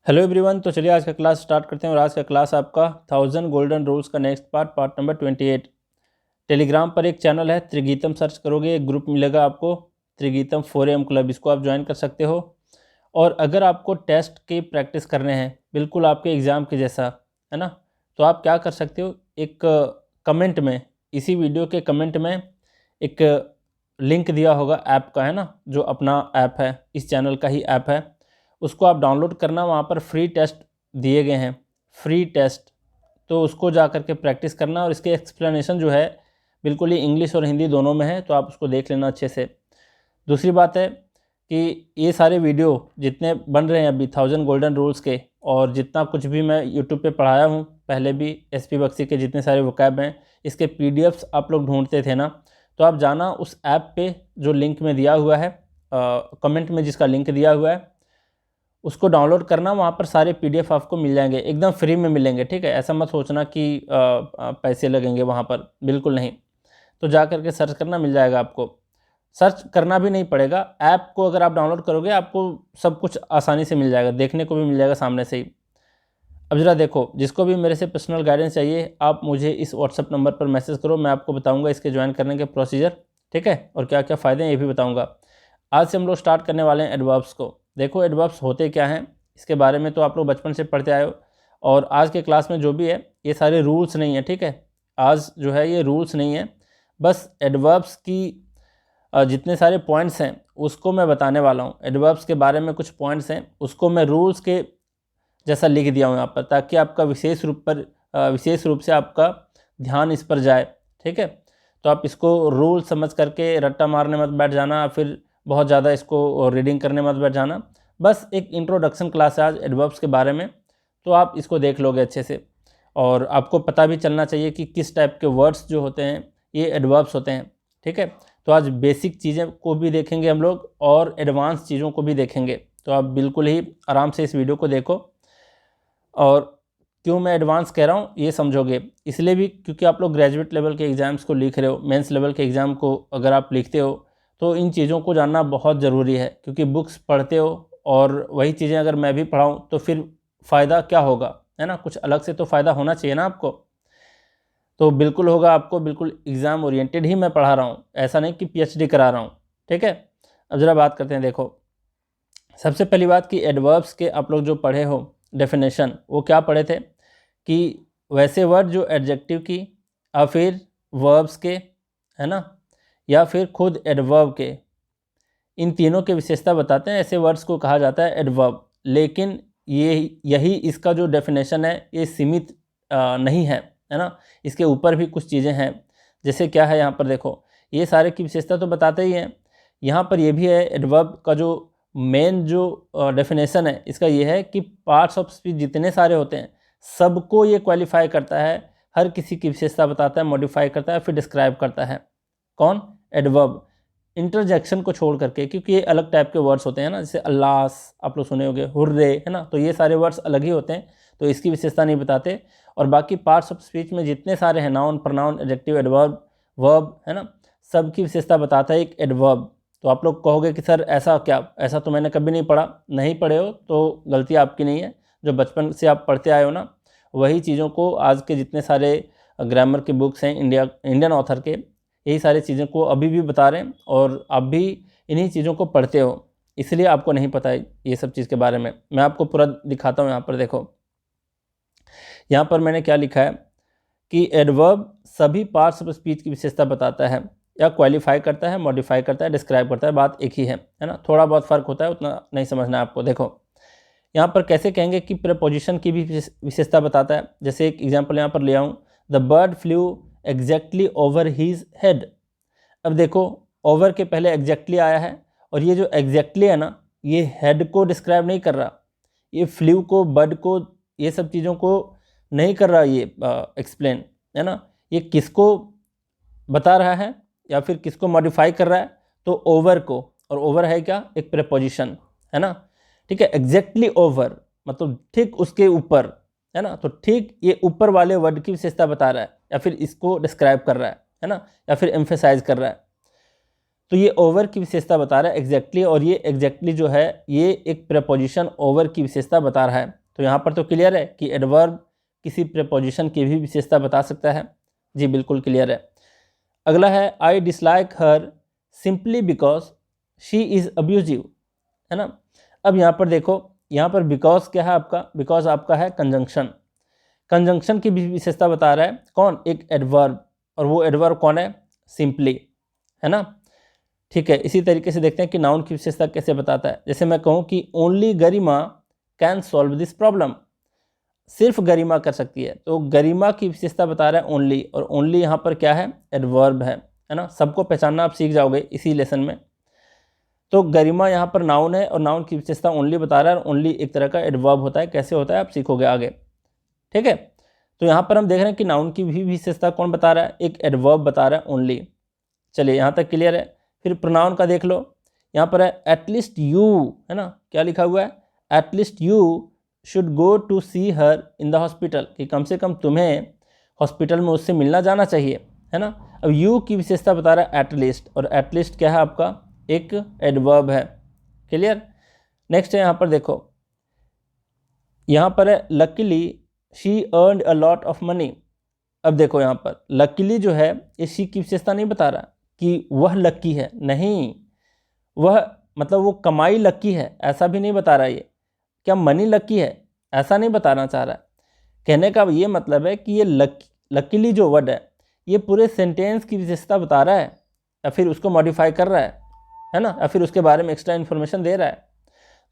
Hello everyone. तो चलिए आज का क्लास स्टार्ट करते हैं और आज का क्लास आपका 1000 गोल्डन रूल्स का नेक्स्ट पार्ट नंबर 28। टेलीग्राम पर एक चैनल है त्रिगीतम, सर्च करोगे एक ग्रुप मिलेगा आपको, त्रिगीतम 4am क्लब, इसको आप ज्वाइन कर सकते हो। और अगर आपको टेस्ट की प्रैक्टिस करने हैं बिल्कुल आपके एग्ज़ाम के जैसा, है ना, तो आप क्या कर सकते हो, एक कमेंट में, इसी वीडियो के कमेंट में एक लिंक दिया होगा ऐप का, है ना, जो अपना ऐप है, इस चैनल का ही ऐप है, उसको आप डाउनलोड करना। वहाँ पर फ्री टेस्ट दिए गए हैं, फ्री टेस्ट, तो उसको जा कर के प्रैक्टिस करना। और इसके एक्सप्लेनेशन जो है बिल्कुल ही इंग्लिश और हिंदी दोनों में है, तो आप उसको देख लेना अच्छे से। दूसरी बात है कि ये सारे वीडियो जितने बन रहे हैं अभी 1000 गोल्डन रूल्स के, और जितना कुछ भी मैं यूट्यूब पे पढ़ाया हूँ पहले भी, एसपी बख्शी के जितने सारे वोकैब हैं, इसके पीडीएफ्स आप लोग ढूंढते थे ना, तो आप जाना उस ऐप पे जो लिंक में दिया हुआ है, कमेंट में जिसका लिंक दिया हुआ है, उसको डाउनलोड करना। वहाँ पर सारे पीडीएफ आपको मिल जाएंगे, एकदम फ्री में मिलेंगे, ठीक है। ऐसा मत सोचना कि पैसे लगेंगे वहाँ पर, बिल्कुल नहीं। तो जा करके सर्च करना, मिल जाएगा आपको। सर्च करना भी नहीं पड़ेगा, ऐप को अगर आप डाउनलोड करोगे आपको सब कुछ आसानी से मिल जाएगा, देखने को भी मिल जाएगा सामने से ही। अब ज़रा देखो, जिसको भी मेरे से पर्सनल गाइडेंस चाहिए आप मुझे इस व्हाट्सअप नंबर पर मैसेज करो, मैं आपको बताऊंगा इसके ज्वाइन करने के प्रोसीजर, ठीक है, और क्या क्या फ़ायदे हैं ये भी बताऊंगा। आज से हम लोग स्टार्ट करने वाले हैं एडवर्ब्स को। देखो एडवर्ब्स होते क्या हैं, इसके बारे में तो आप लोग बचपन से पढ़ते आए हो, और आज के क्लास में जो भी है ये सारे रूल्स नहीं है, ठीक है। आज जो है ये रूल्स नहीं है, बस एडवर्ब्स की जितने सारे पॉइंट्स हैं उसको मैं बताने वाला हूँ। एडवर्ब्स के बारे में कुछ पॉइंट्स हैं, उसको मैं रूल्स के जैसा लिख दिया हूँ यहाँ पर, ताकि आपका विशेष रूप से आपका ध्यान इस पर जाए, ठीक है। तो आप इसको रूल समझ करके रट्टा मारने मत बैठ जाना, फिर बहुत ज़्यादा इसको रीडिंग करने मत बैठ जाना। बस एक इंट्रोडक्शन क्लास है आज एडवर्ब्स के बारे में, तो आप इसको देख लोगे अच्छे से। और आपको पता भी चलना चाहिए कि किस टाइप के वर्ड्स जो होते हैं ये एडवर्ब्स होते हैं, ठीक है। तो आज बेसिक चीज़ें को भी देखेंगे हम लोग और एडवांस चीज़ों को भी देखेंगे, तो आप बिल्कुल ही आराम से इस वीडियो को देखो। और क्यों मैं एडवांस कह रहा हूँ ये समझोगे, इसलिए भी क्योंकि आप लोग ग्रेजुएट लेवल के एग्ज़ाम्स को लिख रहे हो, मेंस लेवल के एग्ज़ाम को अगर आप लिखते हो तो इन चीज़ों को जानना बहुत ज़रूरी है, क्योंकि बुक्स पढ़ते हो और वही चीज़ें अगर मैं भी पढ़ाऊँ तो फिर फ़ायदा क्या होगा, है ना, कुछ अलग से तो फ़ायदा होना चाहिए ना आपको। तो बिल्कुल होगा आपको, बिल्कुल एग्ज़ाम ओरिएंटेड ही मैं पढ़ा रहा हूँ, ऐसा नहीं कि पीएचडी करा रहा हूँ, ठीक है। अब ज़रा बात करते हैं। देखो सबसे पहली बात कि एडवर्ब्स के आप लोग जो पढ़े हो डेफिनेशन, वो क्या पढ़े थे कि वैसे वर्ड जो एडजेक्टिव की या फिर वर्ब्स के, है ना, या फिर खुद एडवर्ब के, इन तीनों के विशेषता बताते हैं, ऐसे वर्ड्स को कहा जाता है एडवर्ब। लेकिन यही इसका जो डेफिनेशन है ये सीमित नहीं है ना, इसके ऊपर भी कुछ चीज़ें हैं। जैसे क्या है यहाँ पर देखो, ये सारे की विशेषता तो बताते ही हैं, यहाँ पर ये भी है एडवर्ब का जो मेन जो डेफिनेशन है इसका ये है कि पार्ट्स ऑफ स्पीच जितने सारे होते हैं सबको ये क्वालिफाई करता है, हर किसी की विशेषता बताता है, मॉडिफाई करता है, फिर डिस्क्राइब करता है। कौन? एडवर्ब। इंटरजेक्शन को छोड़ करके, क्योंकि ये अलग टाइप के वर्ड्स होते हैं ना, जैसे अल्लास आप लोग सुने होंगे, हुर्रे, है ना, तो ये सारे वर्ड्स अलग ही होते हैं, तो इसकी विशेषता नहीं बताते। और बाकी पार्ट्स ऑफ स्पीच में जितने सारे हैं, noun, pronoun, adjective, adverb, verb, है ना, सबकी विशेषता बताता है एक एडवर्ब। तो आप लोग कहोगे कि सर ऐसा क्या, ऐसा तो मैंने कभी नहीं पढ़ा। नहीं पढ़े हो तो गलती आपकी नहीं है, जो बचपन से आप पढ़ते आए हो ना, वही चीज़ों को आज के जितने सारे ग्रामर के बुक्स हैं इंडियन ऑथर के, यही सारी चीज़ों को अभी भी बता रहे हैं, और आप भी इन्हीं चीज़ों को पढ़ते हो, इसलिए आपको नहीं पता है ये सब चीज़ के बारे में। मैं आपको पूरा दिखाता हूँ। यहाँ पर देखो, यहाँ पर मैंने क्या लिखा है कि एडवर्ब सभी पार्ट्स ऑफ स्पीच की विशेषता बताता है, या क्वालिफाई करता है, मॉडिफाई करता है, डिस्क्राइब करता है, बात एक ही है ना, थोड़ा बहुत फ़र्क होता है, उतना नहीं समझना है आपको। देखो यहाँ पर कैसे कहेंगे कि प्रीपोजिशन की भी विशेषता बताता है। जैसे एक एग्जांपल यहाँ पर ले आऊँ, the bird flu exactly over his head. अब देखो ओवर के पहले एग्जैक्टली आया है, और ये जो एग्जैक्टली है ना, ये हेड को डिस्क्राइब नहीं कर रहा, ये फ्लू को, बर्ड को, ये सब चीज़ों को नहीं कर रहा ये एक्सप्लेन, है ना, ये किसको बता रहा है या फिर किसको मॉडिफाई कर रहा है, तो ओवर को। और ओवर है क्या? एक प्रीपोजिशन, है ना, ठीक है। एग्जैक्टली ओवर मतलब ठीक उसके ऊपर, है ना, तो ठीक ये ऊपर वाले वर्ड की विशेषता बता रहा है, या फिर इसको डिस्क्राइब कर रहा है ना, या फिर एम्फेसाइज कर रहा है। तो ये ओवर की विशेषता बता रहा है एग्जैक्टली, और ये एग्जैक्टली जो है ये एक प्रेपोजिशन ओवर की विशेषता बता रहा है। तो यहाँ पर तो क्लियर है कि एडवर्ब किसी प्रेपोजिशन की भी विशेषता बता सकता है। जी बिल्कुल क्लियर है। अगला है I dislike her simply because she is abusive, है ना। अब यहाँ पर देखो, यहाँ पर बिकॉज क्या है आपका, बिकॉज आपका है कंजंक्शन, कंजंक्शन की भी विशेषता बता रहा है कौन, एक एडवर्ब, और वो एडवर्ब कौन है, सिंपली, है ना। ठीक है, इसी तरीके से देखते हैं कि नाउन की विशेषता कैसे बताता है। जैसे मैं कहूँ कि only Garima can solve this problem, सिर्फ गरिमा कर सकती है, तो गरिमा की विशेषता बता रहा है ओनली, और ओनली यहाँ पर क्या है, एडवर्ब है ना। सबको पहचानना आप सीख जाओगे इसी लेसन में। तो गरिमा यहाँ पर नाउन है और नाउन की विशेषता ओनली बता रहा है, और ओनली एक तरह का एडवर्ब होता है, कैसे होता है आप सीखोगे आगे। ठीक है, तो यहाँ पर हम देख रहे हैं कि नाउन की भी विशेषता कौन बता रहा है, एक एडवर्ब बता रहा है ओनली। चलिए यहाँ तक क्लियर है। फिर प्रोनाउन का देख लो, यहाँ पर है एटलीस्ट यू, है ना, क्या लिखा हुआ है, at least you should go to see her in the hospital, कि कम से कम तुम्हें हॉस्पिटल में उससे मिलना जाना चाहिए, है ना। अब यू की विशेषता बता रहा है एटलीस्ट, और एटलीस्ट क्या है आपका, एक एडवर्ब है। क्लियर। नेक्स्ट है यहाँ पर देखो, यहाँ पर है luckily she earned a lot of money. अब देखो यहाँ पर लकीली जो है ये शी की विशेषता नहीं बता रहा कि वह लकी है, नहीं, वह मतलब वो कमाई लकी है ऐसा भी नहीं बता रहा, ये क्या मनी लकी है ऐसा नहीं बताना चाह रहा है। कहने का ये मतलब है कि ये लकीली जो वर्ड है ये पूरे सेंटेंस की विशेषता बता रहा है, या फिर उसको मॉडिफाई कर रहा है ना, या फिर उसके बारे में एक्स्ट्रा इन्फॉर्मेशन दे रहा है।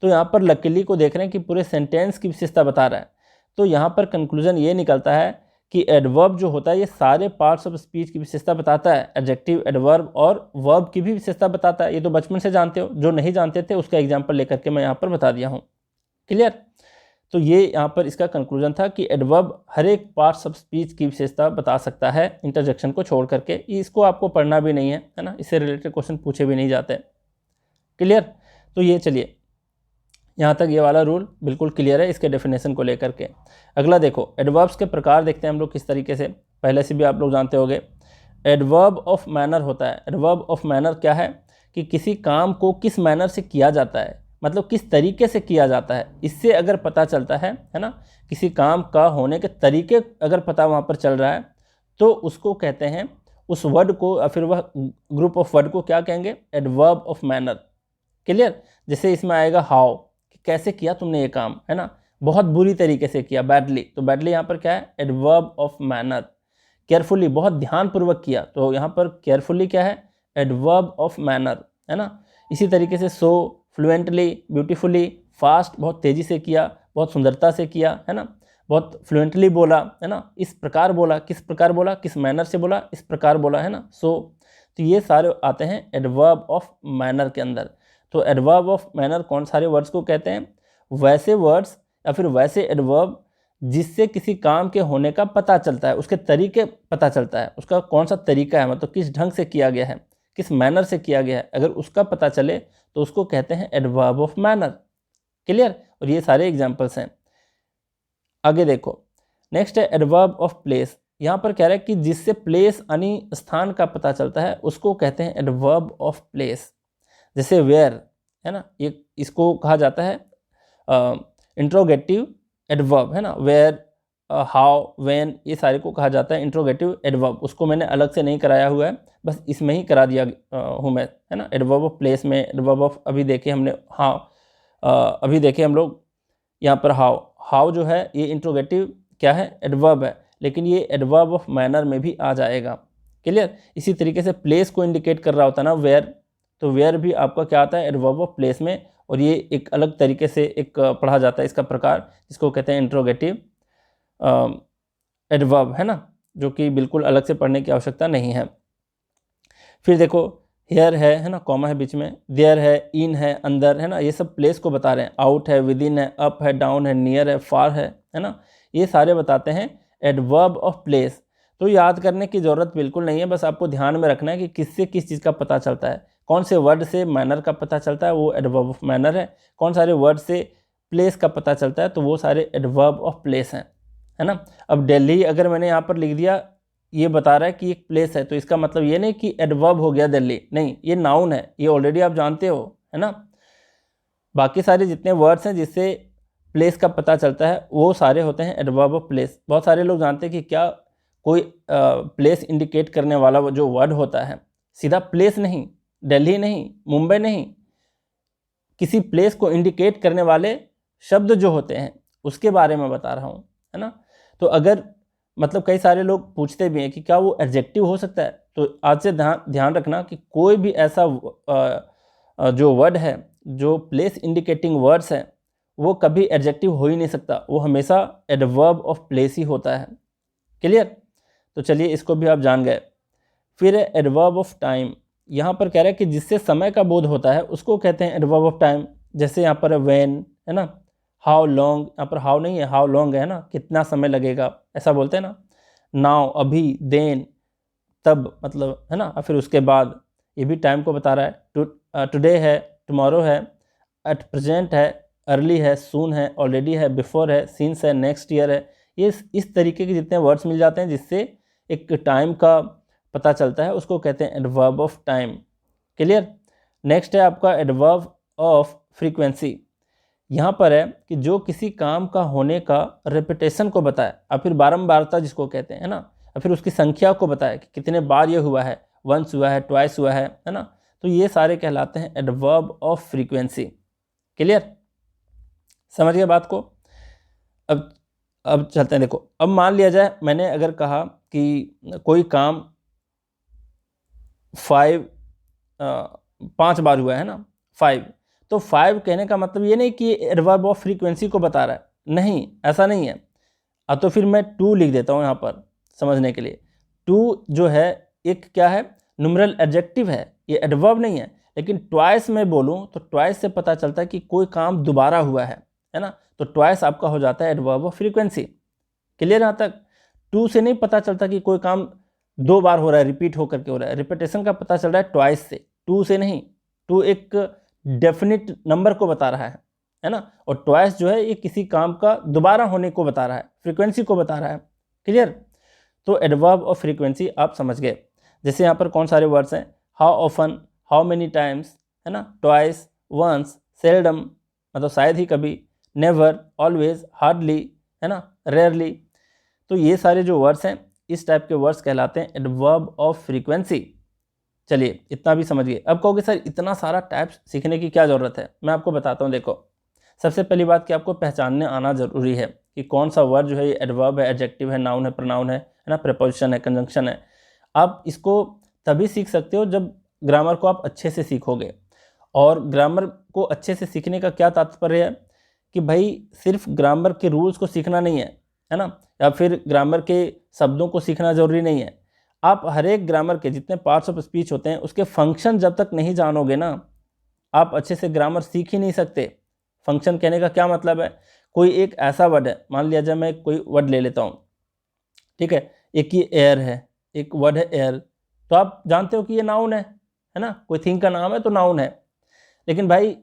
तो यहाँ पर लकीली को देख रहे हैं कि पूरे सेंटेंस की विशेषता बता रहा है। तो यहाँ पर कंक्लूजन ये निकलता है कि एडवर्ब जो होता है ये सारे पार्ट्स ऑफ स्पीच की विशेषता बताता है, एडजेक्टिव, एडवर्ब और वर्ब की भी विशेषता बताता है। ये तो बचपन से जानते हो, जो नहीं जानते थे उसका एग्जाम्पल लेकर के मैं यहाँ पर बता दिया हूँ। क्लियर। तो ये यहाँ पर इसका कंक्लूजन था कि एडवर्ब हर एक पार्ट्स ऑफ स्पीच की विशेषता बता सकता है, इंटरजेक्शन को छोड़ करके। इसको आपको पढ़ना भी नहीं है ना, इससे रिलेटेड क्वेश्चन पूछे भी नहीं जाते। क्लियर। तो ये चलिए यहाँ तक ये वाला रूल बिल्कुल क्लियर है इसके डेफिनेशन को लेकर के। अगला देखो, एडवर्ब्स के प्रकार देखते हैं हम लोग किस तरीके से, पहले से भी आप लोग जानते होंगे। एडवर्ब ऑफ मैनर होता है। एडवर्ब ऑफ मैनर क्या है कि किसी काम को किस मैनर से किया जाता है, मतलब किस तरीके से किया जाता है, इससे अगर पता चलता है ना, किसी काम का होने के तरीके अगर पता वहाँ पर चल रहा है तो उसको कहते हैं, उस वर्ड को या फिर वह ग्रुप ऑफ वर्ड को क्या कहेंगे, एडवर्ब ऑफ मैनर। क्लियर। जैसे इसमें आएगा हाउ, कैसे किया तुमने ये काम, है ना, बहुत बुरी तरीके से किया, बैडली, तो बैडली यहाँ पर क्या है, एडवर्ब ऑफ मैनर। केयरफुली, बहुत ध्यानपूर्वक किया, तो यहाँ पर केयरफुली क्या है, एडवर्ब ऑफ मैनर, है ना। इसी तरीके से सो, फ्लुएंटली, ब्यूटीफुली, फास्ट, बहुत तेज़ी से किया, बहुत सुंदरता से किया, है ना, बहुत फ्लुएंटली बोला, है ना, इस प्रकार बोला, किस प्रकार बोला, किस मैनर से बोला, इस प्रकार बोला, है ना। सो तो ये सारे आते हैं एडवर्ब ऑफ मैनर के अंदर। तो एडवर्ब ऑफ मैनर कौन सारे वर्ड्स को कहते हैं, वैसे वर्ड्स या फिर वैसे एडवर्ब जिससे किसी काम के होने का पता चलता है, उसके तरीके पता चलता है, उसका कौन सा तरीका है, मतलब किस ढंग से किया गया है, किस मैनर से किया गया है, अगर उसका पता चले तो उसको कहते हैं एडवर्ब ऑफ मैनर। क्लियर। और ये सारे एग्जाम्पल्स हैं। आगे देखो, नेक्स्ट है एडवर्ब ऑफ प्लेस। यहाँ पर कह रहा है कि जिससे प्लेस यानी स्थान का पता चलता है उसको कहते हैं एडवर्ब ऑफ प्लेस। जैसे वेयर, है ना, ये इसको कहा जाता है इंट्रोगेटिव एडवर्ब, है ना, वेयर, हाउ, व्हेन, ये सारे को कहा जाता है इंट्रोगेटिव एडवर्ब। उसको मैंने अलग से नहीं कराया हुआ है, बस इसमें ही करा दिया हूँ मैं, है ना। एडवर्ब ऑफ प्लेस में एडवर्ब ऑफ, अभी देखे हमने हाउ, अभी देखे हम लोग यहाँ पर हाउ, हाउ जो है ये इंट्रोगेटिव क्या है, एडवर्ब है, लेकिन ये एडवर्ब ऑफ मैनर में भी आ जाएगा। क्लियर। इसी तरीके से प्लेस को इंडिकेट कर रहा होता है ना वेयर, तो वेयर भी आपका क्या आता है, एडवर्ब ऑफ प्लेस में, और ये एक अलग तरीके से एक पढ़ा जाता है इसका प्रकार, जिसको कहते हैं इंट्रोगेटिव एडवर्ब, है ना, जो कि बिल्कुल अलग से पढ़ने की आवश्यकता नहीं है। फिर देखो हेयर है ना, कॉमा है बीच में, देयर है, इन है, अंदर, है ना, ये सब प्लेस को बता रहे हैं। आउट है, विद इन है, अप है, डाउन है, नियर है, फार है ना, ये सारे बताते हैं एडवर्ब ऑफ प्लेस। तो याद करने की ज़रूरत बिल्कुल नहीं है, बस आपको ध्यान में रखना है कि किससे किस चीज़ का पता चलता है, कौन से वर्ड से मैनर का पता चलता है, वो एडवर्ब ऑफ मैनर है, कौन सारे वर्ड से प्लेस का पता चलता है, तो वो सारे एडवर्ब ऑफ प्लेस हैं, है ना। अब दिल्ली अगर मैंने यहाँ पर लिख दिया ये बता रहा है कि एक प्लेस है, तो इसका मतलब ये नहीं कि एडवर्ब हो गया दिल्ली, नहीं, ये नाउन है, ये ऑलरेडी आप जानते हो, है ना। बाकी सारे जितने वर्ड्स हैं जिससे प्लेस का पता चलता है वो सारे होते हैं एडवर्ब ऑफ प्लेस। बहुत सारे लोग जानते हैं कि क्या कोई प्लेस इंडिकेट करने वाला वो जो वर्ड होता है सीधा प्लेस नहीं, दिल्ली नहीं, मुंबई नहीं, किसी प्लेस को इंडिकेट करने वाले शब्द जो होते हैं उसके बारे में बता रहा हूँ, है ना। तो अगर मतलब कई सारे लोग पूछते भी हैं कि क्या वो एडजेक्टिव हो सकता है, तो आज से ध्यान रखना कि कोई भी ऐसा जो वर्ड है जो प्लेस इंडिकेटिंग वर्ड्स है वो कभी एडजेक्टिव हो ही नहीं सकता, वो हमेशा एडवर्ब ऑफ प्लेस ही होता है। क्लियर? तो चलिए इसको भी आप जान गए। फिर है एडवर्ब ऑफ टाइम। यहाँ पर कह रहा है कि जिससे समय का बोध होता है उसको कहते हैं एडवर्ब ऑफ टाइम। जैसे यहाँ पर व्हेन, है ना, हाउ लॉन्ग, यहाँ पर हाउ नहीं है, हाउ लॉन्ग है ना, कितना समय लगेगा, ऐसा बोलते हैं ना। नाउ, अभी, देन, तब, मतलब, है ना। और फिर उसके बाद ये भी टाइम को बता रहा है। टुडे है, टुमारो है, एट प्रेजेंट है, अर्ली है, सून है, ऑलरेडी है, बिफोर है, सिंस है, नेक्स्ट ईयर है। ये इस तरीके के जितने वर्ड्स मिल जाते हैं जिससे एक टाइम का पता चलता है उसको कहते हैं adverb of time. Clear? Next है आपका एडवर्ब ऑफ फ्रीक्वेंसी। यहाँ पर है कि जो किसी काम का होने का रेपिटेशन को बताए, और फिर बारंबारता जिसको कहते हैं ना, और फिर उसकी संख्या को बताए कि कितने बार ये हुआ है, वंस हुआ है, ट्वाइस हुआ है ना। तो ये सारे कहलाते हैं एडवर्ब ऑफ फ्रीक्वेंसी। क्लियर? समझ गए बात को? अब चलते हैं। देखो, अब मान लिया जाए मैंने अगर कहा कि कोई काम 5 बार हुआ है ना, 5, तो 5 कहने का मतलब ये नहीं कि एडवर्ब ऑफ फ्रीक्वेंसी को बता रहा है, नहीं, ऐसा नहीं है। अब तो फिर मैं 2 लिख देता हूँ यहाँ पर समझने के लिए। 2 जो है एक क्या है, न्यूमरल एडजेक्टिव है, ये एडवर्ब नहीं है। लेकिन ट्वाइस में बोलूँ तो ट्वाइस से पता चलता है कि कोई काम दोबारा हुआ है ना। तो ट्वाइस आपका हो जाता है एडवर्ब ऑफ फ्रीक्वेंसी। क्लियर? यहाँ तक 2 से नहीं पता चलता कि कोई काम 2 बार हो रहा है, रिपीट होकर के हो रहा है। रिपीटेशन का पता चल रहा है ट्वाइस से, 2 से नहीं। 2 एक डेफिनिट नंबर को बता रहा है ना। और ट्वाइस जो है ये किसी काम का दोबारा होने को बता रहा है, फ्रीक्वेंसी को बता रहा है। क्लियर? तो एडवर्ब ऑफ फ्रीक्वेंसी आप समझ गए। जैसे यहाँ पर कौन सारे वर्ड्स हैं, how often, how many times, है ना, ट्वाइस, वंस, सेल्डम मतलब शायद ही कभी, नेवर, ऑलवेज, हार्डली, है ना, रेयरली। तो ये सारे जो वर्ड्स हैं इस टाइप के वर्ड्स कहलाते हैं एडवर्ब ऑफ फ्रीक्वेंसी। चलिए इतना भी समझ गए। अब कहोगे सर इतना सारा टाइप्स सीखने की क्या ज़रूरत है? मैं आपको बताता हूँ। देखो, सबसे पहली बात कि आपको पहचानने आना ज़रूरी है कि कौन सा वर्ड जो है ये एडवर्ब है, एडजेक्टिव है, नाउन है, प्रोनाउन है ना, प्रीपोजिशन है, कंजंक्शन है। आप इसको तभी सीख सकते हो जब ग्रामर को आप अच्छे से सीखोगे। और ग्रामर को अच्छे से सीखने का क्या तात्पर्य है कि भाई सिर्फ ग्रामर के रूल्स को सीखना नहीं है ना, या फिर ग्रामर के शब्दों को सीखना ज़रूरी नहीं है। आप हर एक ग्रामर के जितने पार्ट्स ऑफ स्पीच होते हैं उसके फंक्शन जब तक नहीं जानोगे ना, आप अच्छे से ग्रामर सीख ही नहीं सकते। फंक्शन कहने का क्या मतलब है, कोई एक ऐसा वर्ड है, मान लिया जाए मैं कोई वर्ड ले लेता हूँ, ठीक है, एक ये एयर है, एक वर्ड है एयर, तो आप जानते हो कि ये नाउन है ना, कोई थिंग का नाम है तो नाउन है। लेकिन भाई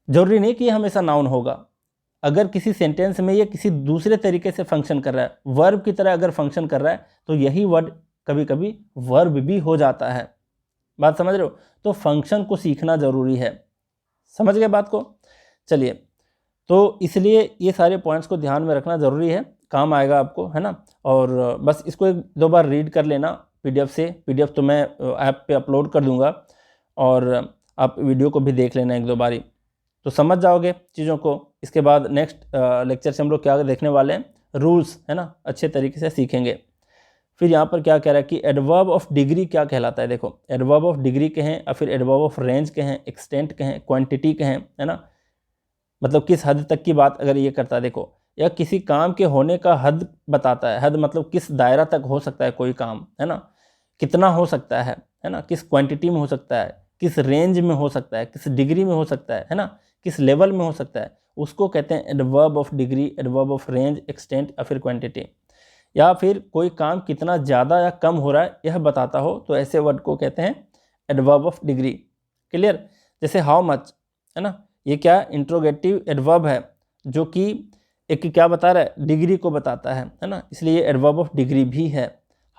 जरूरी नहीं कि ये हमेशा नाउन होगा। अगर किसी सेंटेंस में ये किसी दूसरे तरीके से फंक्शन कर रहा है, वर्ब की तरह अगर फंक्शन कर रहा है, तो यही वर्ड कभी कभी वर्ब भी हो जाता है। बात समझ रहे हो? तो फंक्शन को सीखना ज़रूरी है। समझ गए बात को? चलिए, तो इसलिए ये सारे पॉइंट्स को ध्यान में रखना ज़रूरी है, काम आएगा आपको, है ना। और बस इसको 1-2 बार रीड कर लेना पीडीएफ से। पीडीएफ तो मैं ऐप पे अपलोड कर दूंगा और आप वीडियो को भी देख लेना 1-2 बारी, तो समझ जाओगे चीज़ों को। इसके बाद नेक्स्ट लेक्चर से हम लोग क्या देखने वाले हैं, रूल्स, है ना, अच्छे तरीके से सीखेंगे। फिर यहाँ पर क्या कह रहा है कि एडवर्ब ऑफ डिग्री क्या कहलाता है। देखो, एडवर्ब ऑफ डिग्री के हैं और फिर एडवर्ब ऑफ रेंज के हैं, एक्सटेंट के हैं, क्वांटिटी के हैं, है ना, मतलब किस हद तक की बात अगर ये करता है। देखो, या किसी काम के होने का हद बताता है। हद मतलब किस दायरा तक हो सकता है कोई काम, है ना, कितना हो सकता है ना, किस क्वांटिटी में हो सकता है, किस रेंज में हो सकता है, किस डिग्री में हो सकता है ना, किस लेवल में हो सकता है, उसको कहते हैं adverb of degree, adverb of range, extent या फिर क्वांटिटी। या फिर कोई काम कितना ज़्यादा या कम हो रहा है यह बताता हो, तो ऐसे वर्ड को कहते हैं एडवर्ब ऑफ डिग्री। क्लियर? जैसे हाउ मच, है ना, ये क्या इंट्रोगेटिव एडवर्ब है जो कि एक क्या बता रहा है, डिग्री को बताता है ना, इसलिए एडवर्ब ऑफ डिग्री भी है।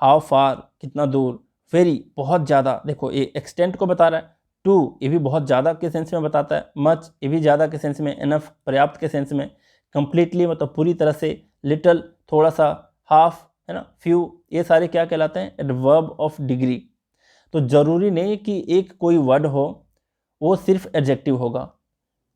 हाउ फार कितना दूर, वेरी बहुत ज़्यादा, देखो ये एक्सटेंट को बता रहा है, टू ये भी बहुत ज़्यादा के सेंस में बताता है, मच ये भी ज़्यादा के सेंस में, इनफ पर्याप्त के सेंस में, कंप्लीटली मतलब पूरी तरह से, लिटल थोड़ा सा, हाफ है ना, फ्यू, ये सारे क्या कहलाते हैं, एडवर्ब ऑफ डिग्री। तो ज़रूरी नहीं कि एक कोई वर्ड हो वो सिर्फ एडजेक्टिव होगा,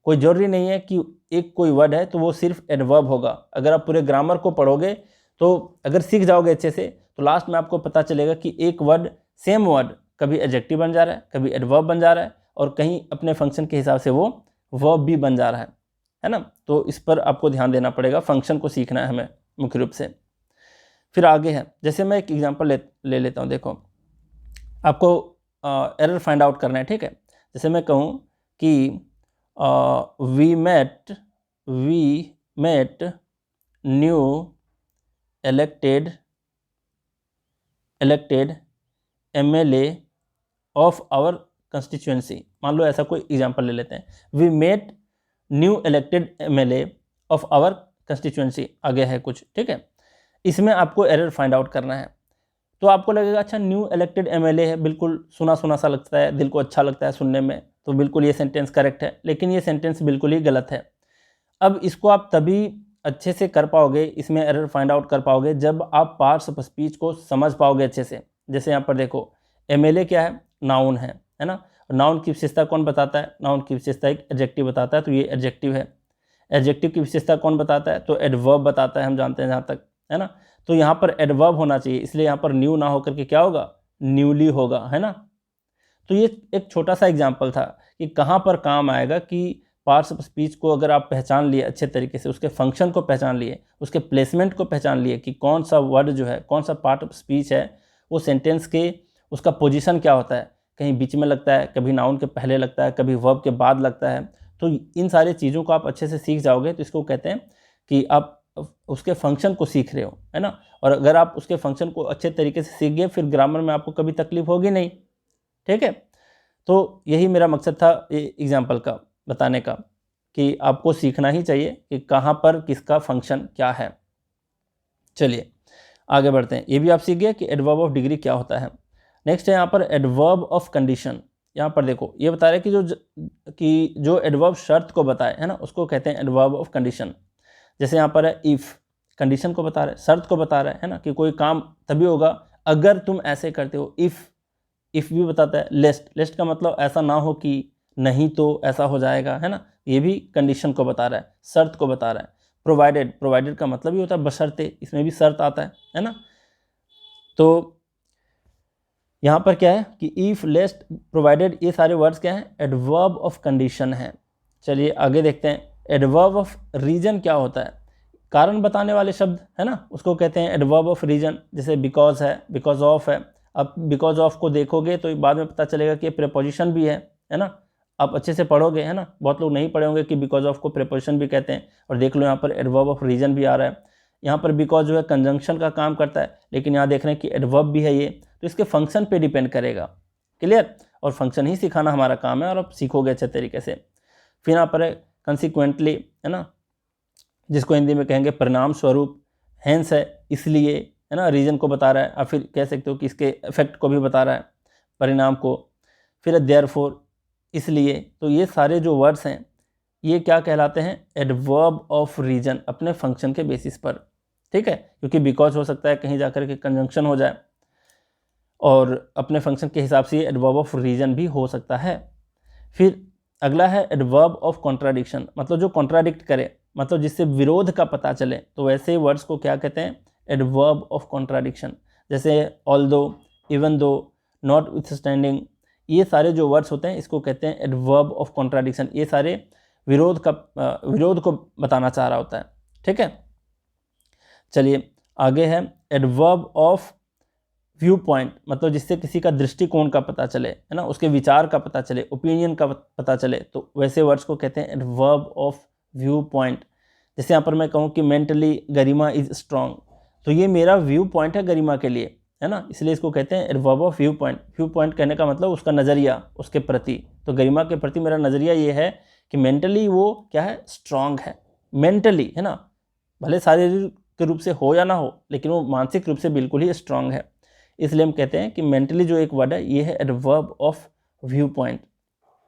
कोई ज़रूरी नहीं है कि एक कोई वर्ड है तो वो सिर्फ एडवर्ब होगा। अगर आप पूरे ग्रामर को पढ़ोगे तो अगर सीख जाओगे अच्छे से तो लास्ट में आपको पता चलेगा कि एक वर्ड, सेम वर्ड कभी एडजेक्टिव बन जा रहा है, कभी एडवर्ब बन जा रहा है, और कहीं अपने फंक्शन के हिसाब से वो वर्ब भी बन जा रहा है ना। तो इस पर आपको ध्यान देना पड़ेगा, फंक्शन को सीखना है हमें मुख्य रूप से। फिर आगे है, जैसे मैं एक एग्जांपल ले लेता हूँ। देखो आपको एरर फाइंड आउट करना है, ठीक है। जैसे मैं कहूँ कि we met new elected MLA of our constituency, मान लो ऐसा कोई एग्जांपल ले लेते हैं, we met new elected MLA of our constituency, आगे है कुछ, ठीक है। इसमें आपको एरर फाइंड आउट करना है। तो आपको लगेगा अच्छा न्यू इलेक्टेड MLA है, बिल्कुल सुना सुना सा लगता है, दिल को अच्छा लगता है सुनने में, तो बिल्कुल ये सेंटेंस करेक्ट है, लेकिन ये सेंटेंस बिल्कुल ही गलत है। अब इसको आप तभी अच्छे से कर पाओगे, इसमें एरर फाइंड आउट कर पाओगे जब आप पार्ट्स ऑफ स्पीच को समझ पाओगे अच्छे से। जैसे यहाँ पर देखो MLA क्या है, नाउन है ना। नाउन की विशेषता कौन बताता है, नाउन की विशेषता एक एडजेक्टिव बताता है, तो ये एडजेक्टिव है। एडजेक्टिव की विशेषता कौन बताता है, तो एडवर्ब बताता है, हम जानते हैं जहाँ तक, है ना। तो यहाँ पर एडवर्ब होना चाहिए, इसलिए यहाँ पर न्यू ना होकर के क्या होगा, न्यूली होगा, है ना। तो ये एक छोटा सा एग्जाम्पल था कि कहाँ पर काम आएगा कि पार्ट्स ऑफ स्पीच को अगर आप पहचान लिए अच्छे तरीके से, उसके फंक्शन को पहचान लिए, उसके प्लेसमेंट को पहचान लिए कि कौन सा वर्ड जो है, कौन सा पार्ट ऑफ स्पीच है, वो सेंटेंस के उसका पोजीशन क्या होता है, कहीं बीच में लगता है, कभी नाउन के पहले लगता है, कभी वर्ब के बाद लगता है। तो इन सारी चीज़ों को आप अच्छे से सीख जाओगे तो इसको कहते हैं कि आप उसके फंक्शन को सीख रहे हो, है ना। और अगर आप उसके फंक्शन को अच्छे तरीके से सीख गए फिर ग्रामर में आपको कभी तकलीफ होगी नहीं, ठीक है। तो यही मेरा मकसद था एग्जाम्पल का बताने का, कि आपको सीखना ही चाहिए कि कहाँ पर किसका फंक्शन क्या है। चलिए आगे बढ़ते हैं, ये भी आप सीख गए कि एडवर्ब ऑफ डिग्री क्या होता है। नेक्स्ट है यहाँ पर एडवर्ब ऑफ कंडीशन। यहाँ पर देखो ये बता रहे हैं कि जो एडवर्ब शर्त को बताए, है ना, उसको कहते हैं एडवर्ब ऑफ कंडीशन। जैसे यहाँ पर है इफ़, कंडीशन को बता रहा है, शर्त को बता रहा है ना, कि कोई काम तभी होगा अगर तुम ऐसे करते हो। इफ़ भी बताता है। लेस्ट का मतलब ऐसा ना हो कि नहीं तो ऐसा हो जाएगा, है ना, ये भी कंडीशन को बता रहा है, शर्त को बता रहा है। प्रोवाइडेड का मतलब ही होता है बशर्ते, इसमें भी शर्त आता है ना। तो यहाँ पर क्या है कि इफ, लेस्ट, प्रोवाइडेड, ये सारे वर्ड्स क्या हैं, एडवर्ब ऑफ कंडीशन हैं। चलिए आगे देखते हैं, एडवर्ब ऑफ रीजन क्या होता है, कारण बताने वाले शब्द, है ना, उसको कहते हैं एडवर्ब ऑफ रीजन। जैसे बिकॉज है, बिकॉज ऑफ है। अब बिकॉज ऑफ को देखोगे तो बाद में पता चलेगा कि प्रीपोजिशन भी है ना। आप अच्छे से पढ़ोगे, है ना, बहुत लोग नहीं पढ़े होंगे कि बिकॉज ऑफ को प्रीपोजिशन भी कहते हैं। और देख लो यहाँ पर एडवर्ब ऑफ रीजन भी आ रहा है। यहाँ पर बिकॉज जो है कंजंक्शन का काम करता है, लेकिन यहाँ देख रहे हैं कि एडवर्ब भी है ये, तो इसके फंक्शन पे डिपेंड करेगा। क्लियर, और फंक्शन ही सिखाना हमारा काम है और आप सीखोगे अच्छे तरीके से। फिर यहाँ पर है कंसिक्वेंटली, है ना, जिसको हिंदी में कहेंगे परिणाम स्वरूप। हेंस है इसलिए, है ना, रीजन को बता रहा है, और फिर कह सकते हो कि इसके इफेक्ट को भी बता रहा है, परिणाम को। फिर देयरफॉर, इसलिए। तो ये सारे जो वर्ड्स हैं ये क्या कहलाते हैं, एडवर्ब ऑफ रीजन, अपने फंक्शन के बेसिस पर, ठीक है। क्योंकि बिकॉज हो सकता है कहीं जाकर के कंजंक्शन हो जाए, और अपने फंक्शन के हिसाब से ये एडवर्ब ऑफ रीजन भी हो सकता है। फिर अगला है एडवर्ब ऑफ कॉन्ट्राडिक्शन, मतलब जो कॉन्ट्राडिक्ट करे, मतलब जिससे विरोध का पता चले, तो वैसे वर्ड्स को क्या कहते हैं, एडवर्ब ऑफ कॉन्ट्राडिक्शन। जैसे although, even though, not withstanding, ये सारे जो वर्ड्स होते हैं इसको कहते हैं एडवर्ब ऑफ कॉन्ट्राडिक्शन। ये सारे विरोध को बताना चाह रहा होता है, ठीक है। चलिए आगे है एडवर्ब ऑफ व्यू पॉइंट, मतलब जिससे किसी का दृष्टिकोण का पता चले, है ना, उसके विचार का पता चले, ओपिनियन का पता चले, तो वैसे वर्ड्स को कहते हैं एडवर्ब ऑफ व्यू पॉइंट। जैसे यहाँ पर मैं कहूँ कि मेंटली गरिमा इज स्ट्रांग, तो ये मेरा व्यू पॉइंट है गरिमा के लिए, है ना, इसलिए इसको कहते हैं adverb of view point. View point कहने का मतलब उसका नज़रिया, उसके प्रति। तो गरिमा के प्रति मेरा नज़रिया ये है कि मेंटली वो क्या है, स्ट्रांग है, मेंटली, है ना, भले शारीरिक रूप से हो या ना हो, लेकिन वो मानसिक रूप से बिल्कुल ही स्ट्रांग है। इसलिए हम कहते हैं कि मेंटली जो एक वर्ड है ये है adverb of view point.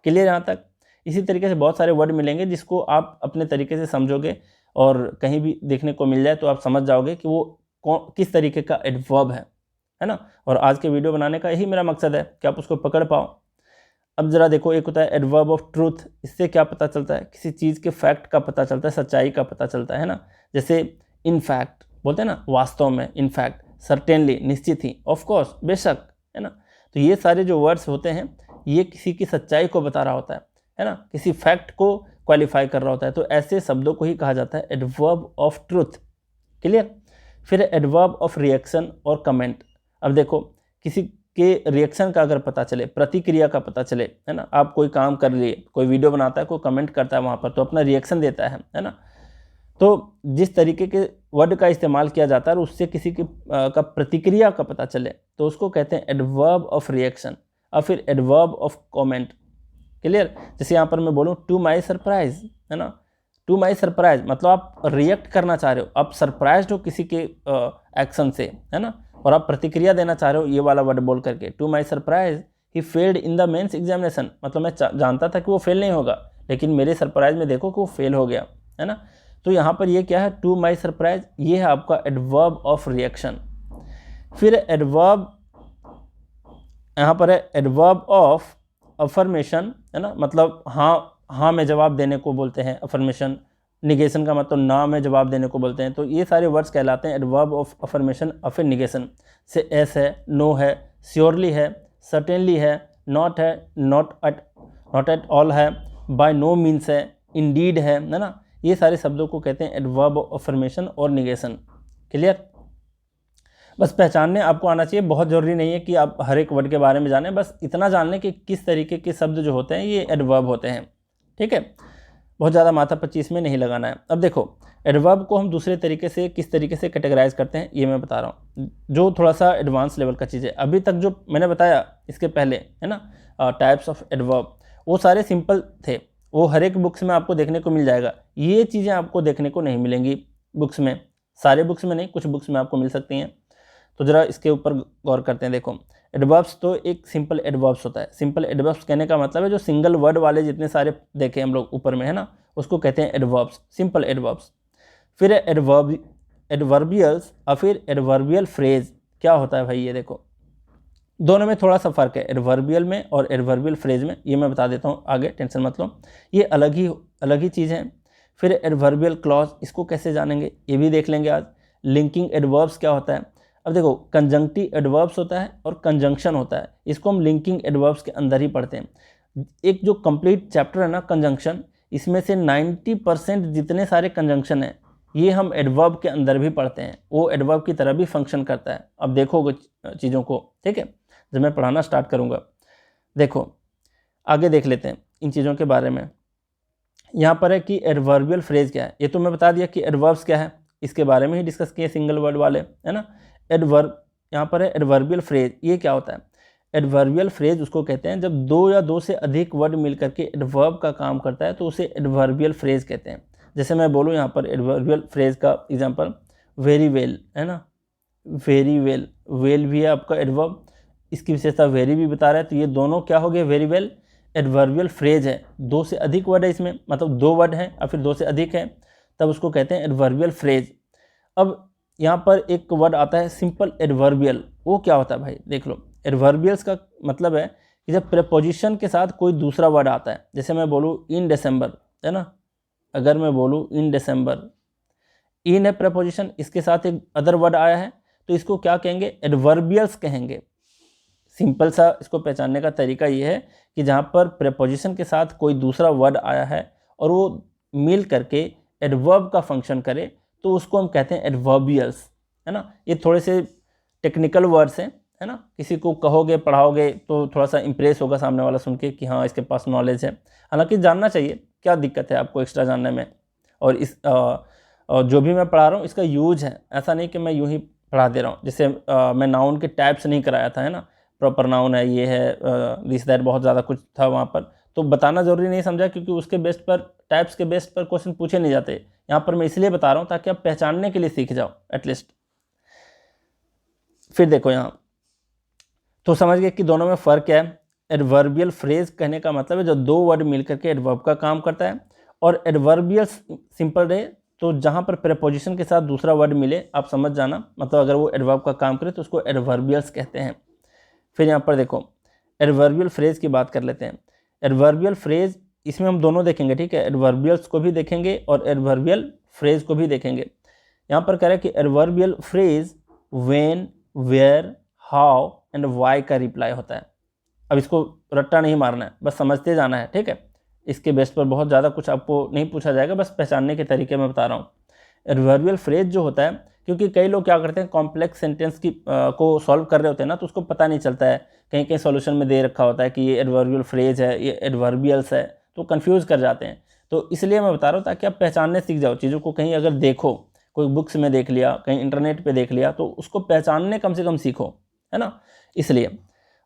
Clear यहाँ तक? इसी तरीके से बहुत सारे वर्ड मिलेंगे जिसको आप अपने तरीके से समझोगे और कहीं भी देखने को मिल जाए तो आप समझ जाओगे कि वो किस तरीके का एडवर्ब है ना। और आज के वीडियो बनाने का यही मेरा मकसद है कि आप उसको पकड़ पाओ। अब ज़रा देखो, एक होता है एडवर्ब ऑफ ट्रूथ। इससे क्या पता चलता है? किसी चीज़ के फैक्ट का पता चलता है, सच्चाई का पता चलता है ना। जैसे इन फैक्ट बोलते हैं ना, वास्तव में, इन फैक्ट, सर्टेनली, निश्चित ही, ऑफ कोर्स, बेशक, है ना। तो ये सारे जो वर्ड्स होते हैं ये किसी की सच्चाई को बता रहा होता है ना, किसी फैक्ट को क्वालिफाई कर रहा होता है। तो ऐसे शब्दों को ही कहा जाता है एडवर्ब ऑफ ट्रूथ। क्लियर? फिर एडवर्ब ऑफ रिएक्शन और कमेंट। अब देखो, किसी के रिएक्शन का अगर पता चले, प्रतिक्रिया का पता चले, है ना, आप कोई काम कर लिए, कोई वीडियो बनाता है, कोई कमेंट करता है वहाँ पर, तो अपना रिएक्शन देता है ना। तो जिस तरीके के वर्ड का इस्तेमाल किया जाता है और उससे किसी की का प्रतिक्रिया का पता चले तो उसको कहते हैं एडवर्ब ऑफ रिएक्शन और फिर एडवर्ब ऑफ कमेंट। क्लियर? जैसे यहाँ पर मैं बोलूँ टू माई सरप्राइज, है ना, टू माई सरप्राइज मतलब आप रिएक्ट करना चाह रहे हो, आप सरप्राइज्ड हो किसी के एक्शन से, है ना, और आप प्रतिक्रिया देना चाह रहे हो ये वाला वर्ड बोल करके। To my surprise he failed in the mains examination, मतलब मैं जानता था कि वो फेल नहीं होगा लेकिन मेरे सरप्राइज में देखो कि वो फेल हो गया, है ना। तो यहाँ पर ये क्या है? टू माई सरप्राइज, ये है आपका एडवर्ब ऑफ रिएक्शन। फिर एडवर्ब यहाँ पर है एडवर्ब ऑफ अफर्मेशन, है ना, मतलब हाँ में जवाब देने को बोलते हैं अफर्मेशन। निगेशन का मतलब ना में जवाब देने को बोलते हैं। तो ये सारे वर्ड्स कहलाते हैं एडवर्ब ऑफ अफर्मेशन और फिर निगेशन। से एस है, नो है, श्योरली है, सर्टेनली है, नॉट है, नॉट एट ऑल है, बाय नो मीन्स है, इंडीड है ना। ये सारे शब्दों को कहते हैं एडवर्ब ऑफ अफर्मेशन और निगेशन। क्लियर? बस पहचानने आपको आना चाहिए, बहुत ज़रूरी नहीं है कि आप हर एक वर्ड के बारे में जानें, बस इतना जान लें कि किस तरीके के शब्द जो होते हैं ये एडवर्ब होते हैं। ठीक है? बहुत ज़्यादा माथा पच्ची इसमें नहीं लगाना है। अब देखो, एडवर्ब को हम दूसरे तरीके से किस तरीके से कैटेगराइज करते हैं ये मैं बता रहा हूँ, जो थोड़ा सा एडवांस लेवल का चीज़ है। अभी तक जो मैंने बताया इसके पहले, है ना, टाइप्स ऑफ एडवर्ब, वो सारे सिंपल थे, वो हर एक बुक्स में आपको देखने को मिल जाएगा। ये चीज़ें आपको देखने को नहीं मिलेंगी बुक्स में, सारे बुक्स में नहीं, कुछ बुक्स में आपको मिल सकती हैं। तो ज़रा इसके ऊपर गौर करते हैं। देखो, एडवर्ब्स तो एक सिंपल एडवर्ब्स होता है। सिंपल एडवर्ब्स कहने का मतलब है जो सिंगल वर्ड वाले जितने सारे देखे हम लोग ऊपर में, है ना, उसको कहते हैं एडवर्ब्स, सिंपल एडवर्ब्स। फिर एडवर्बियल्स और फिर एडवर्बियल फ्रेज। क्या होता है भाई? ये देखो, दोनों में थोड़ा सा फ़र्क है, एडवर्बियल में और एडवर्बियल फ्रेज में। ये मैं बता देता हूँ आगे, टेंशन मत लो, ये अलग ही चीज़ है। फिर एडवर्बियल क्लॉज, इसको कैसे जानेंगे ये भी देख लेंगे आज। लिंकिंग एडवर्ब्स क्या होता है? अब देखो, कंजंक्टिव एडवर्ब्स होता है और कंजंक्शन होता है, इसको हम लिंकिंग एडवर्ब्स के अंदर ही पढ़ते हैं। एक जो कंप्लीट चैप्टर है ना कंजंक्शन, इसमें से 90% जितने सारे कंजंक्शन हैं ये हम एडवर्ब के अंदर भी पढ़ते हैं, वो एडवर्ब की तरह भी फंक्शन करता है। अब देखोगे चीज़ों को, ठीक है, जब मैं पढ़ाना स्टार्ट करूँगा। देखो, आगे देख लेते हैं इन चीज़ों के बारे में। यहाँ पर है कि एडवर्बियल फ्रेज क्या है, ये तो मैं बता दिया कि एडवर्ब्स क्या है, इसके बारे में ही डिस्कस किए सिंगल वर्ड वाले, है ना। एडवर्ब, यहाँ पर है एडवर्बियल फ्रेज, ये क्या होता है? एडवर्बियल फ्रेज उसको कहते हैं जब दो या दो से अधिक वर्ड मिलकर के एडवर्ब का काम करता है तो उसे एडवर्बियल फ्रेज कहते हैं। जैसे मैं बोलूँ यहाँ पर एडवर्बियल फ्रेज का एग्जांपल, वेरी वेल, है ना, वेरी वेल, वेल भी है आपका एडवर्ब, इसकी विशेषता वेरी भी बता रहा है, तो ये दोनों क्या हो गए? वेरी वेल एडवर्बियल फ्रेज है। दो से अधिक वर्ड है इसमें, मतलब दो वर्ड हैं और फिर दो से अधिक है, तब उसको कहते हैं एडवर्बियल फ्रेज। अब यहाँ पर एक वर्ड आता है सिंपल एडवर्बियल, वो क्या होता है भाई? देख लो, एडवर्बियल्स का मतलब है कि जब प्रेपोजिशन के साथ कोई दूसरा वर्ड आता है, जैसे मैं बोलूँ इन दिसंबर, है ना, अगर मैं बोलूँ इन दिसंबर, इन है प्रेपोजिशन, इसके साथ एक अदर वर्ड आया है, तो इसको क्या कहेंगे? एडवर्बियल्स कहेंगे। सिंपल सा इसको पहचानने का तरीका ये है कि जहाँ पर प्रेपोजिशन के साथ कोई दूसरा वर्ड आया है और वो मिल करके एडवर्ब का फंक्शन करे तो उसको हम कहते हैं एडवर्बियल्स, है ना। ये थोड़े से टेक्निकल वर्ड्स हैं, है ना, किसी को कहोगे पढ़ाओगे तो थोड़ा सा इंप्रेस होगा सामने वाला सुन के कि हाँ इसके पास नॉलेज है। हालांकि जानना चाहिए, क्या दिक्कत है आपको एक्स्ट्रा जानने में। और इस जो भी मैं पढ़ा रहा हूँ इसका यूज है, ऐसा नहीं कि मैं यूँ ही पढ़ा दे रहा हूँ। जैसे मैं नाउन के टाइप्स नहीं कराया था, है ना, प्रॉपर नाउन है, ये है, दिस दैट, बहुत ज़्यादा कुछ था वहाँ पर, तो बताना ज़रूरी नहीं समझा क्योंकि उसके बेस्ट पर, टाइप्स के बेस्ट पर क्वेश्चन पूछे नहीं जाते। यहाँ पर मैं इसलिए बता रहा हूँ ताकि आप पहचानने के लिए सीख जाओ एटलीस्ट। फिर देखो यहाँ तो समझ गए कि दोनों में फ़र्क क्या है। एडवर्बियल फ्रेज कहने का मतलब है जो दो वर्ड मिलकर के एडवर्ब का काम करता है, और एडवर्बियल सिंपल रहे तो जहाँ पर प्रेपोजिशन के साथ दूसरा वर्ड मिले, आप समझ जाना, मतलब अगर वो एडवर्ब का काम करे तो उसको एडवर्बियल्स कहते हैं। फिर यहाँ पर देखो एडवर्बियल फ्रेज की बात कर लेते हैं। एडवर्बियल फ्रेज इसमें हम दोनों देखेंगे, ठीक है, एडवर्बियल्स को भी देखेंगे और एडवर्बियल फ्रेज को भी देखेंगे। यहाँ पर कह रहा है कि adverbial phrase when, where, how and why का रिप्लाई होता है। अब इसको रट्टा नहीं मारना है, बस समझते जाना है, ठीक है। इसके बेस पर बहुत ज़्यादा कुछ आपको नहीं पूछा जाएगा, बस पहचानने के तरीके मैं बता रहा हूँ। एडवर्बियल फ्रेज जो होता है, क्योंकि कई लोग क्या करते हैं कॉम्प्लेक्स सेंटेंस की को सॉल्व कर रहे होते हैं ना, तो उसको पता नहीं चलता है, कहीं कहीं सॉल्यूशन में दे रखा होता है कि ये एडवर्बियल फ्रेज है, ये एडवर्बियल्स है, तो कंफ्यूज कर जाते हैं। तो इसलिए मैं बता रहा हूँ ताकि आप पहचानने सीख जाओ चीज़ों को। कहीं अगर देखो, कोई बुक्स में देख लिया, कहीं इंटरनेट पे देख लिया, तो उसको पहचानने कम से कम सीखो, है ना। इसलिए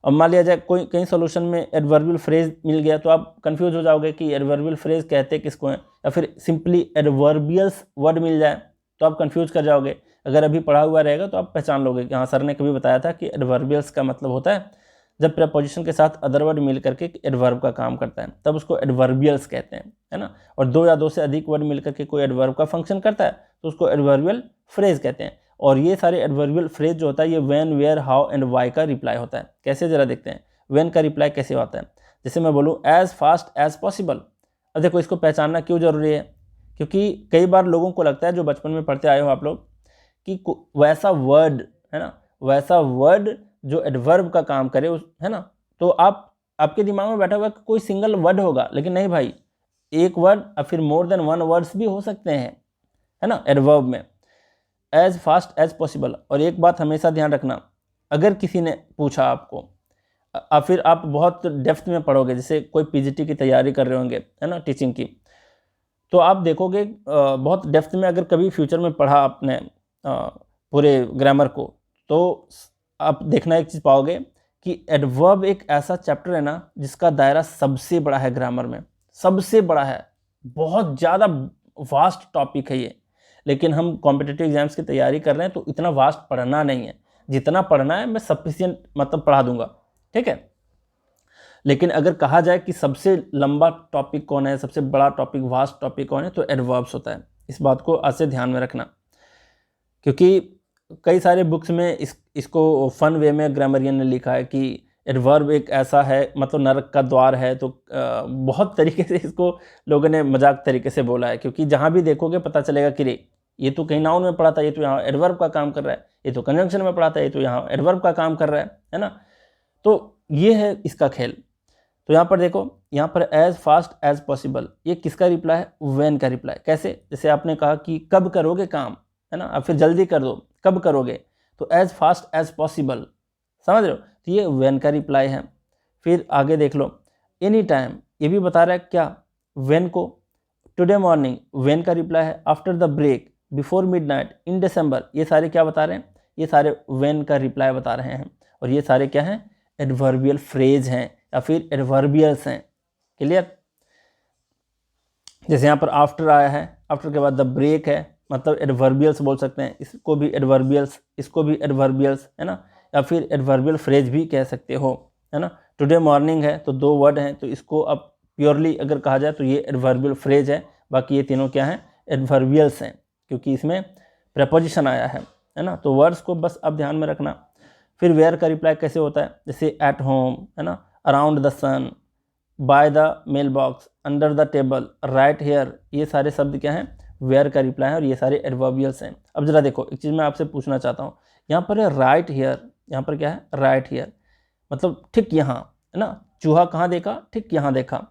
अब मान लिया जाए कोई कहीं सॉल्यूशन में एडवर्बियल फ्रेज मिल गया तो आप कंफ्यूज हो जाओगे कि एडवर्बियल फ्रेज कहते किसको हैं, या फिर सिंपली एडवर्बियल्स वर्ड मिल जाए तो आप कंफ्यूज कर जाओगे। अगर अभी पढ़ा हुआ रहेगा तो आप पहचान लोगे कि हाँ सर ने कभी बताया था कि एडवर्बियल्स का मतलब होता है जब प्रेपोजिशन के साथ अदर वर्ड मिल करके एडवर्ब का काम करता है, तब उसको एडवर्बियल्स कहते हैं, है ना। और दो या दो से अधिक वर्ड मिल करके कोई एडवर्ब का फंक्शन करता है तो उसको एडवर्बियल फ्रेज कहते हैं। और ये सारे एडवर्बियल फ्रेज जो होता है ये when, where, how and why का रिप्लाई होता है। कैसे जरा देखते हैं व्हेन का रिप्लाई कैसे होता है। जैसे मैं बोलूँ एज फास्ट एज पॉसिबल। अब देखो इसको पहचानना क्यों जरूरी है, क्योंकि कई बार लोगों को लगता है, जो बचपन में पढ़ते आए हो आप लोग, कि वैसा वर्ड, है ना, वैसा वर्ड जो एडवर्ब का काम करे है ना, तो आपके दिमाग में बैठा हुआ कि कोई सिंगल वर्ड होगा, लेकिन नहीं भाई, एक वर्ड और फिर मोर देन वन वर्ड्स भी हो सकते हैं, है ना, एडवर्ब में। As fast as possible. और एक बात हमेशा ध्यान रखना, अगर किसी ने पूछा आपको, फिर आप बहुत डेप्थ में पढ़ोगे, जैसे कोई पीजीटी की तैयारी कर रहे होंगे, है ना, टीचिंग की, तो आप देखोगे बहुत डेप्थ में अगर कभी फ्यूचर में पढ़ा आपने पूरे ग्रामर को, तो आप देखना एक चीज़ पाओगे कि एडवर्ब एक ऐसा चैप्टर है ना जिसका दायरा सबसे बड़ा है ग्रामर में, सबसे बड़ा है, बहुत ज़्यादा वास्ट टॉपिक है ये। लेकिन हम कॉम्पिटिटिव एग्जाम्स की तैयारी कर रहे हैं तो इतना वास्ट पढ़ना नहीं है, जितना पढ़ना है मैं सफिशिएंट मतलब पढ़ा दूंगा, ठीक है। लेकिन अगर कहा जाए कि सबसे लंबा टॉपिक कौन है, सबसे बड़ा टॉपिक, वास्ट टॉपिक कौन है, तो एडवर्ब्स होता है। इस बात को आज से ध्यान में रखना, क्योंकि कई सारे बुक्स में इसको फन वे में ग्रामरियन ने लिखा है कि एडवर्ब एक ऐसा है, मतलब नरक का द्वार है। तो बहुत तरीके से इसको लोगों ने मजाक तरीके से बोला है, क्योंकि जहाँ भी देखोगे पता चलेगा कि रे ये तो कहीं नाउन में पढ़ा था, ये तो यहाँ एडवर्ब का काम कर रहा है, ये तो कंजंक्शन में पढ़ा था, ये तो यहाँ एडवर्ब का काम कर रहा है ना। तो ये है इसका खेल। तो यहाँ पर देखो, यहाँ पर एज फास्ट एज पॉसिबल, ये किसका रिप्लाई है, व्हेन का रिप्लाई। कैसे, जैसे आपने कहा कि कब करोगे काम, है ना, अब फिर जल्दी कर दो, कब करोगे, तो एज फास्ट एज पॉसिबल, समझ रहे हो, तो ये व्हेन का रिप्लाई है। फिर आगे देख लो, एनी टाइम, ये भी बता रहा है क्या, व्हेन को। टुडे मॉर्निंग, व्हेन का रिप्लाई है। After the break, before midnight, in December, ये सारे क्या बता रहे हैं, ये सारे व्हेन का रिप्लाई बता रहे हैं। और ये सारे क्या हैं, एडवर्बियल फ्रेज हैं या फिर एडवर्बियल्स हैं। क्लियर। जैसे यहाँ पर आफ्टर आया है, आफ्टर के बाद द ब्रेक है, मतलब एडवर्बियल्स बोल सकते हैं, इसको भी एडवर्बियल्स, इसको भी एडवर्बियल्स, है ना, या फिर एडवर्बियल फ्रेज भी कह सकते हो, है ना। टुडे मॉर्निंग है तो दो वर्ड हैं, तो इसको अब प्योरली अगर कहा जाए तो ये एडवर्बियल फ्रेज है। बाकी ये तीनों क्या हैं, एडवर्बियल्स हैं, क्योंकि इसमें प्रेपोजिशन आया है ना। तो वर्ड्स को बस अब ध्यान में रखना। फिर वेयर का रिप्लाई कैसे होता है, जैसे एट होम, है ना, around the sun, by the mail box, under the table, right here, ये सारे शब्द क्या हैं, वेयर का रिप्लाई है, और ये सारे एडवर्बियल्स हैं। अब जरा देखो, एक चीज़ मैं आपसे पूछना चाहता हूँ, यहाँ पर है राइट हेयर, यहाँ पर क्या है, राइट हेयर, मतलब ठीक यहाँ, है ना, चूहा कहाँ देखा, ठीक यहाँ देखा,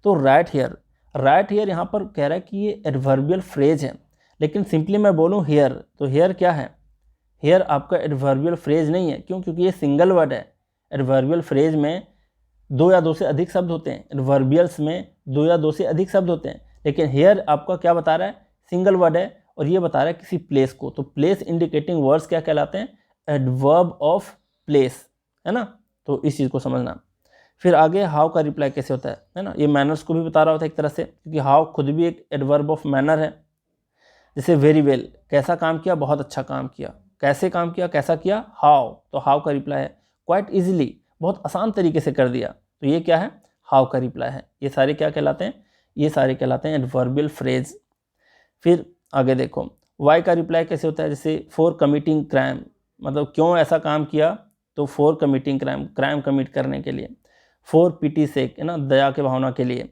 तो राइट हेयर। राइट हेयर यहाँ पर कह रहा है कि ये एडवर्बियल फ्रेज है, लेकिन सिंपली मैं बोलूँ हेयर, तो हेयर क्या है, हेयर आपका एडवर्बियल फ्रेज नहीं है। क्यों, क्योंकि ये सिंगल वर्ड है। एडवर्बियल फ्रेज में दो या दो से अधिक शब्द होते हैं, एडवर्बियल्स में दो या दो से अधिक शब्द होते हैं, लेकिन हेयर आपका क्या बता रहा है, सिंगल वर्ड है, और ये बता रहा है किसी प्लेस को। तो प्लेस इंडिकेटिंग वर्ड्स क्या कहलाते हैं, एडवर्ब ऑफ प्लेस, है ना। तो इस चीज़ को समझना। फिर आगे हाउ का रिप्लाई कैसे होता है ना, ये मैनर्स को भी बता रहा होता है एक तरह से, क्योंकि हाउ खुद भी एक एडवर्ब ऑफ मैनर है। जैसे वेरी वेल, कैसा काम किया, बहुत अच्छा काम किया, कैसे काम किया, कैसा किया, हाउ, तो हाउ का रिप्लाई है। क्वाइट ईजिली, बहुत आसान तरीके से कर दिया। तो ये क्या है, हाउ का रिप्लाई है। ये सारे क्या कहलाते हैं, ये सारे कहलाते हैं एडवर्बियल फ्रेज। फिर आगे देखो, वाई का रिप्लाई कैसे होता है, जैसे फॉर कमिटिंग क्राइम, मतलब क्यों ऐसा काम किया, तो for committing crime, crime commit करने के लिए। फॉर पिटी सेक, है ना, दया के भावना के लिए।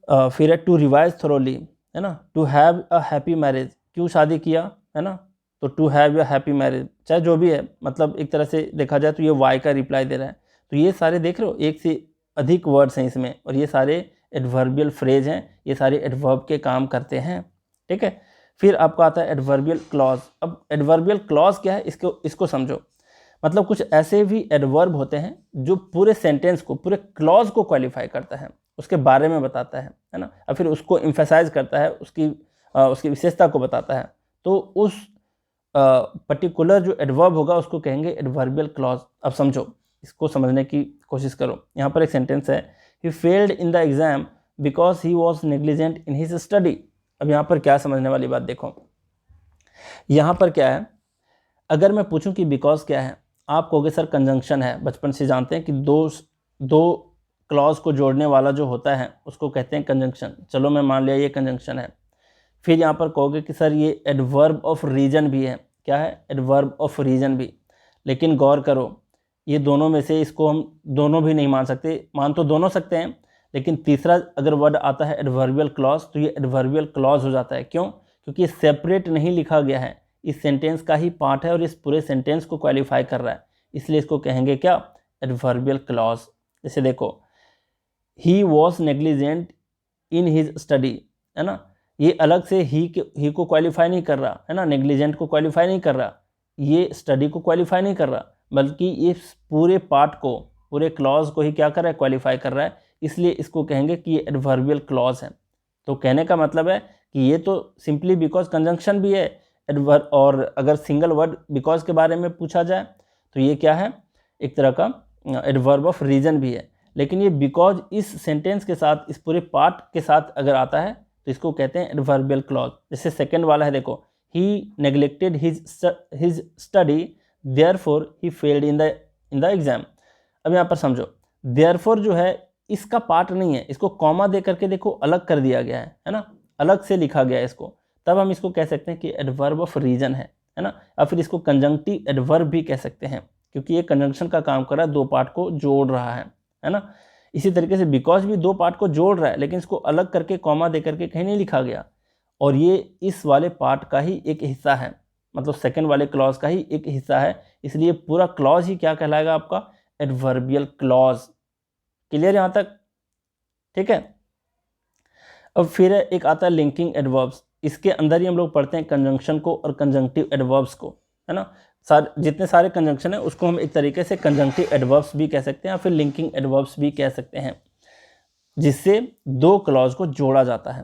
फिर है टू रिवाइज थोरोली, है ना, to have a happy marriage, क्यों शादी किया, है ना, तो to have a happy marriage, चाहे जो भी है, मतलब एक तरह से देखा जाए तो ये वाई का रिप्लाई दे रहा है। तो ये सारे देख रहे हो, एक से अधिक वर्ड्स हैं इसमें, और ये सारे एडवर्बियल फ्रेज हैं, ये सारे एडवर्ब के काम करते हैं, ठीक है। फिर आपका आता है एडवर्बियल क्लॉज। अब एडवर्बियल क्लॉज क्या है, इसको समझो। मतलब कुछ ऐसे भी एडवर्ब होते हैं जो पूरे सेंटेंस को, पूरे क्लॉज को क्वालिफाई करता है, उसके बारे में बताता है ना, और फिर उसको एम्फेसाइज करता है, उसकी विशेषता को बताता है। तो उस पर्टिकुलर जो एडवर्ब होगा उसको कहेंगे एडवर्बियल क्लॉज। अब समझो, इसको समझने की कोशिश करो। यहाँ पर एक सेंटेंस है, he failed in the exam because he was negligent in his study. अब यहाँ पर क्या समझने वाली बात देखो, यहाँ पर क्या है, अगर मैं पूछूं कि बिकॉज क्या है, आप कहोगे सर कंजंक्शन है। बचपन से जानते हैं कि दो क्लॉज को जोड़ने वाला जो होता है उसको कहते हैं कंजंक्शन। चलो मैं मान लिया ये कंजंक्शन है। फिर यहाँ पर कहोगे कि सर ये एडवर्ब ऑफ रीजन भी है। क्या है, एडवर्ब ऑफ रीजन भी। लेकिन गौर करो, ये दोनों में से इसको हम दोनों भी नहीं मान सकते, मान तो दोनों सकते हैं, लेकिन तीसरा अगर वर्ड आता है एडवर्बियल क्लॉज, तो ये एडवर्बियल क्लॉज हो जाता है। क्यों, क्योंकि ये सेपरेट नहीं लिखा गया है, इस सेंटेंस का ही पार्ट है और इस पूरे सेंटेंस को क्वालिफाई कर रहा है, इसलिए इसको कहेंगे क्या, एडवर्बियल क्लॉज। जैसे देखो, ही was negligent in his study, है ना, ये अलग से ही को क्वालिफाई नहीं कर रहा, है ना, नेग्लिजेंट को क्वालिफाई नहीं कर रहा, ये स्टडी को क्वालिफाई नहीं कर रहा, बल्कि ये पूरे पार्ट को, पूरे क्लॉज को ही क्या कर रहा है, क्वालिफाई कर रहा है, इसलिए इसको कहेंगे कि ये एडवर्बियल क्लॉज है। तो कहने का मतलब है कि ये तो सिंपली बिकॉज कंजंक्शन भी है एडवर्ब, और अगर सिंगल वर्ड बिकॉज के बारे में पूछा जाए तो ये क्या है, एक तरह का एडवर्ब ऑफ रीजन भी है। लेकिन ये बिकॉज इस सेंटेंस के साथ, इस पूरे पार्ट के साथ अगर आता है तो इसको कहते हैं एडवर्बियल क्लॉज। जैसे सेकंड वाला है, देखो, he neglected his study therefore he failed in the exam. अब यहाँ पर समझो, देयरफॉर जो है इसका पार्ट नहीं है, इसको कॉमा दे करके देखो अलग कर दिया गया है ना, अलग से लिखा गया है इसको, तब हम इसको कह सकते हैं कि एडवर्ब ऑफ रीजन है ना। और फिर इसको कंजंक्टिव एडवर्ब भी कह सकते हैं, क्योंकि ये कंजंक्शन का काम कर रहा है, दो पार्ट को जोड़ रहा है ना। इसी तरीके से बिकॉज भी दो पार्ट को जोड़ रहा है, लेकिन इसको अलग करके कॉमा दे करके कहीं नहीं लिखा गया, और ये इस वाले पार्ट का ही एक हिस्सा है, मतलब सेकंड वाले क्लॉज का ही एक हिस्सा है, इसलिए पूरा क्लॉज ही क्या कहलाएगा आपका, एडवर्बियल क्लॉज। क्लियर यहाँ तक, ठीक है। अब फिर एक आता है लिंकिंग एडवर्ब्स। इसके अंदर ही हम लोग पढ़ते हैं कंजंक्शन को और कंजंक्टिव एडवर्ब्स को, है ना। जितने सारे कंजंक्शन है उसको हम एक तरीके से कंजंक्टिव एडवर्ब्स भी कह सकते हैं, या फिर लिंकिंग एडवर्ब्स भी कह सकते हैं, जिससे दो क्लॉज को जोड़ा जाता है।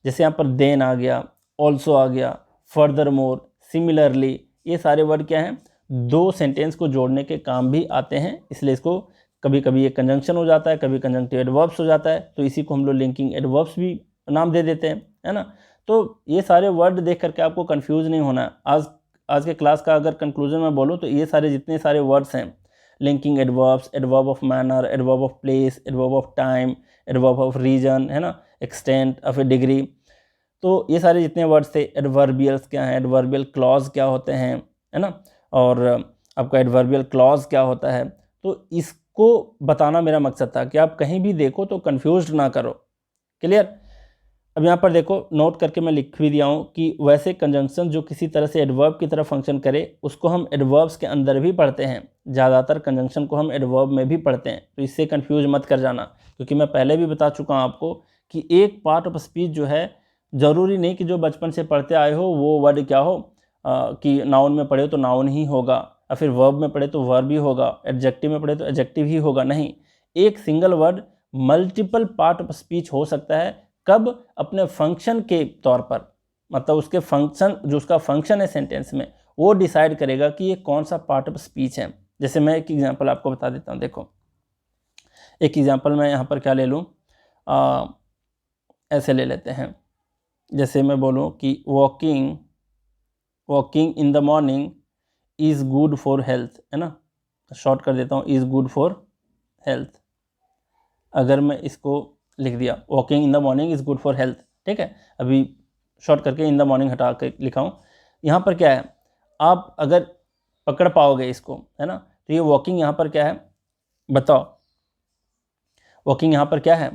जैसे यहाँ पर देन आ गया, ऑल्सो आ गया, फर्दर मोर, सिमिलरली, ये सारे वर्ड क्या हैं, दो सेंटेंस को जोड़ने के काम भी आते हैं, इसलिए इसको कभी कभी ये कंजंक्शन हो जाता है, कभी कंजंक्टिव एडवर्ब्स हो जाता है, तो इसी को हम लोग लिंकिंग एडवर्ब्स भी नाम दे देते हैं, है ना। तो ये सारे वर्ड देख करके आपको कंफ्यूज नहीं होना। आज के क्लास का अगर कंक्लूजन में बोलूँ तो ये सारे जितने सारे वर्ड्स हैं, linking adverbs, adverb of manner, adverb of place, adverb of time, adverb of reason, है ना, एक्सटेंट और फिर डिग्री, तो ये सारे जितने वर्ड्स थे, एडवर्बियल्स क्या हैं, एडवर्बियल क्लॉज क्या होते हैं, है ना, और आपका एडवर्बियल क्लॉज क्या होता है, तो इसको बताना मेरा मकसद था कि आप कहीं भी देखो तो कंफ्यूज ना करो। क्लियर। अब यहाँ पर देखो, नोट करके मैं लिख भी दिया हूँ कि वैसे कंजंक्शन जो किसी तरह से एडवर्ब की तरह फंक्शन करे उसको हम एडवर्ब्स के अंदर भी पढ़ते हैं, ज़्यादातर कंजंक्शन को हम एडवर्ब में भी पढ़ते हैं, तो इससे कंफ्यूज मत कर जाना, क्योंकि मैं पहले भी बता चुका हूँ आपको कि एक पार्ट ऑफ स्पीच जो है, ज़रूरी नहीं कि जो बचपन से पढ़ते आए हो वो वर्ड क्या हो, कि नाउन में पढ़े तो नाउन ही होगा, या फिर वर्ब में पढ़े तो वर्ब ही होगा, एडजेक्टिव में पढ़े तो एडजेक्टिव ही होगा। नहीं, एक single word multiple part of speech हो सकता है। कब? अपने फंक्शन के तौर पर, मतलब उसके फंक्शन, जो उसका फंक्शन है सेंटेंस में, वो डिसाइड करेगा कि ये कौन सा पार्ट ऑफ स्पीच है। जैसे मैं एक एग्जांपल आपको बता देता हूँ। देखो, एक एग्जांपल मैं यहाँ पर क्या ले लूँ, ऐसे ले लेते हैं। जैसे मैं बोलूँ कि walking in the morning is good for health, है ना, शॉर्ट कर देता हूँ, इज़ गुड फॉर हेल्थ। अगर मैं इसको लिख दिया walking in the morning is good for health, ठीक है, अभी शॉर्ट करके इन द मॉर्निंग हटा के लिखा हूँ। यहाँ पर क्या है, आप अगर पकड़ पाओगे इसको, है ना, तो ये वॉकिंग यहाँ पर क्या है बताओ, वॉकिंग यहाँ पर क्या है,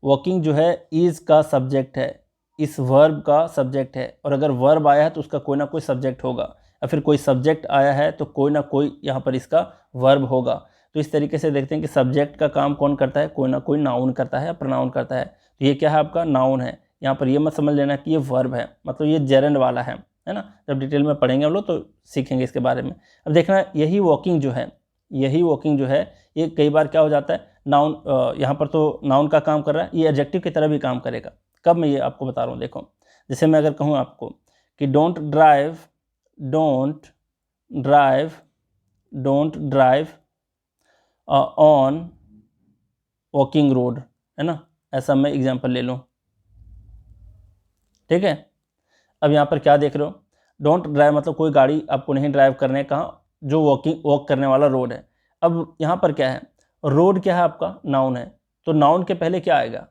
वॉकिंग जो है इज़ का सब्जेक्ट है, इस वर्ब का सब्जेक्ट है, और अगर वर्ब आया है तो उसका कोई ना कोई सब्जेक्ट होगा, या फिर कोई सब्जेक्ट आया है तो कोई ना कोई यहाँ पर इसका वर्ब होगा। तो इस तरीके से देखते हैं कि सब्जेक्ट का काम कौन करता है, कोई ना कोई नाउन करता है या प्रोनाउन करता है। तो ये क्या है आपका नाउन है। यहाँ पर ये मत समझ लेना कि ये वर्ब है, मतलब ये जेरेंड वाला है ना। जब डिटेल में पढ़ेंगे हम लोग तो सीखेंगे इसके बारे में। अब देखना यही वॉकिंग जो है, यही वॉकिंग जो है ये कई बार क्या हो जाता है नाउन, यहाँ पर तो नाउन का काम कर रहा है, ये एडजेक्टिव की तरह भी काम करेगा। कब मैं ये आपको बता रहा हूँ, देखो जैसे मैं अगर कहूँ आपको कि don't drive, don't drive, don't drive on walking road, है ना, ऐसा मैं एग्जांपल ले लूँ, ठीक है। अब यहाँ पर क्या देख रहे हो, डोंट ड्राइव मतलब कोई गाड़ी आपको नहीं ड्राइव करने कहाँ, जो वॉक करने वाला रोड है। अब यहाँ पर क्या है, रोड क्या है आपका नाउन है, तो नाउन के पहले क्या आएगा,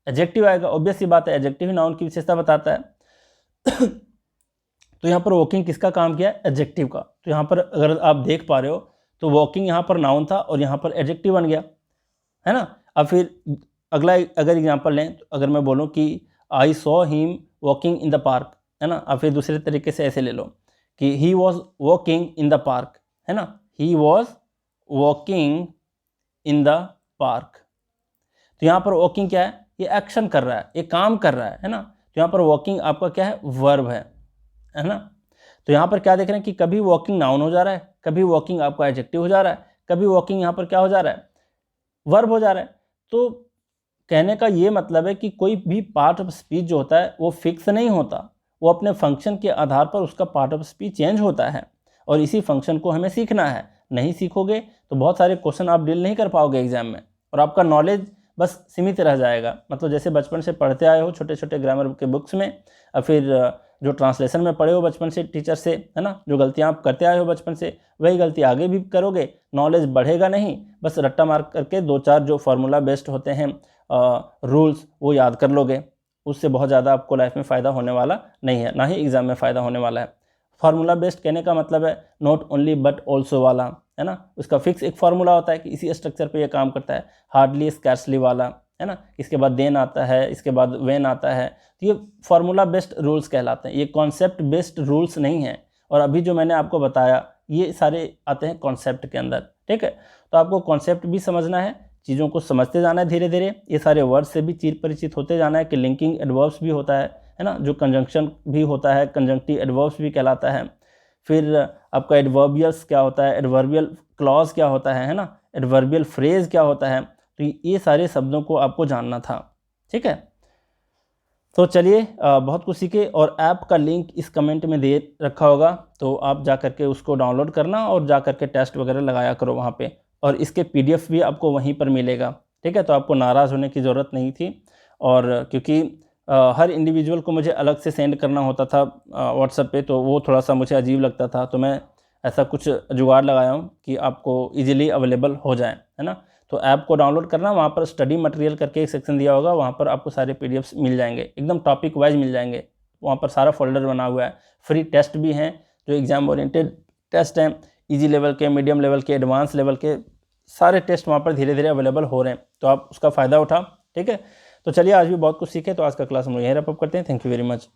एडजेक्टिव आएगा। ऑब्वियस सी बात है, एडजेक्टिव ही नाउन की विशेषता बताता है। तो यहाँ पर वॉकिंग किसका काम किया, एडजेक्टिव का। तो यहाँ पर अगर आप देख पा रहे हो तो वॉकिंग यहाँ पर नाउन था और यहाँ पर एडजेक्टिव बन गया, है ना। अब फिर अगला अगर एग्जांपल लें तो अगर मैं बोलूँ कि I saw him walking in the park, है ना। अब फिर दूसरे तरीके से ऐसे ले लो कि he was walking in the park, है ना, he was walking in the park. तो यहाँ पर वॉकिंग क्या है, ये एक्शन कर रहा है, ये काम कर रहा है ना। तो यहाँ पर वॉकिंग आपका क्या है, वर्ब है ना। तो यहाँ पर क्या देख रहे हैं कि कभी वॉकिंग नाउन हो जा रहा है, कभी वॉकिंग आपका एडजेक्टिव हो जा रहा है, कभी वॉकिंग यहाँ पर क्या हो जा रहा है, वर्ब हो जा रहा है। तो कहने का ये मतलब है कि कोई भी पार्ट ऑफ स्पीच जो होता है वो फिक्स नहीं होता, वो अपने फंक्शन के आधार पर उसका पार्ट ऑफ स्पीच चेंज होता है, और इसी फंक्शन को हमें सीखना है। नहीं सीखोगे तो बहुत सारे क्वेश्चन आप डील नहीं कर पाओगे एग्जाम में, और आपका नॉलेज बस सीमित रह जाएगा। मतलब जैसे बचपन से पढ़ते आए हो छोटे छोटे ग्रामर के बुक्स में, और फिर जो ट्रांसलेशन में पढ़े हो बचपन से टीचर से, है ना, जो गलतियाँ आप करते आए हो बचपन से वही गलती आगे भी करोगे, नॉलेज बढ़ेगा नहीं, बस रट्टा मार करके 2-4 जो फार्मूला बेस्ड होते हैं रूल्स वो याद कर लोगे, उससे बहुत ज़्यादा आपको लाइफ में फ़ायदा होने वाला नहीं है, ना ही एग्ज़ाम में फ़ायदा होने वाला है। फार्मूला बेस्ड कहने का मतलब है नॉट ओनली बट ऑल्सो वाला, है ना। उसका फिक्स एक फार्मूला होता है कि इसी स्ट्रक्चर पे ये काम करता है। हार्डली स्कैर्सली वाला, है ना, इसके बाद देन आता है, इसके बाद वेन आता है। तो ये फार्मूला बेस्ड रूल्स कहलाते हैं, ये कॉन्सेप्ट बेस्ड रूल्स नहीं हैं। और अभी जो मैंने आपको बताया ये सारे आते हैं कॉन्सेप्ट के अंदर, ठीक है। तो आपको कॉन्सेप्ट भी समझना है, चीज़ों को समझते जाना है धीरे धीरे, ये सारे वर्ड से भी चीर परिचित होते जाना है कि लिंकिंग एडवर्ब्स भी होता है ना, जो कंजंक्शन भी होता है, कंजंक्टिव एडवर्ब्स भी कहलाता है। फिर आपका एडवर्बियल्स क्या होता है, एडवर्बियल क्लॉज क्या होता है ना, एडवर्बियल फ्रेज क्या होता है। तो ये सारे शब्दों को आपको जानना था, ठीक है। तो चलिए बहुत कुछ सीखे, और ऐप का लिंक इस कमेंट में दे रखा होगा, तो आप जा करके उसको डाउनलोड करना और जा करके टेस्ट वगैरह लगाया करो वहाँ पे, और इसके PDF भी आपको वहीं पर मिलेगा, ठीक है। तो आपको नाराज़ होने की ज़रूरत नहीं थी, और क्योंकि हर इंडिविजुअल को मुझे अलग से सेंड करना होता था व्हाट्सएप पे, तो वो थोड़ा सा मुझे अजीब लगता था, तो मैं ऐसा कुछ जुगाड़ लगाया हूँ कि आपको ईजिली अवेलेबल हो जाए, है ना। तो ऐप को डाउनलोड करना, वहाँ पर स्टडी मटेरियल करके एक सेक्शन दिया होगा, वहाँ पर आपको सारे PDFs मिल जाएंगे, एकदम टॉपिक वाइज मिल जाएंगे। वहाँ पर सारा फोल्डर बना हुआ है, फ्री टेस्ट भी हैं जो एग्ज़ाम ओरिएंटेड टेस्ट हैं, ईजी लेवल के, मीडियम लेवल के, एडवांस लेवल के, सारे टेस्ट वहाँ पर धीरे धीरे अवेलेबल हो रहे हैं, तो आप उसका फ़ायदा उठा, ठीक है। तो चलिए आज भी बहुत कुछ सीखे, तो आज का क्लास हम यहीं रैप अप करते हैं। Thank you very much.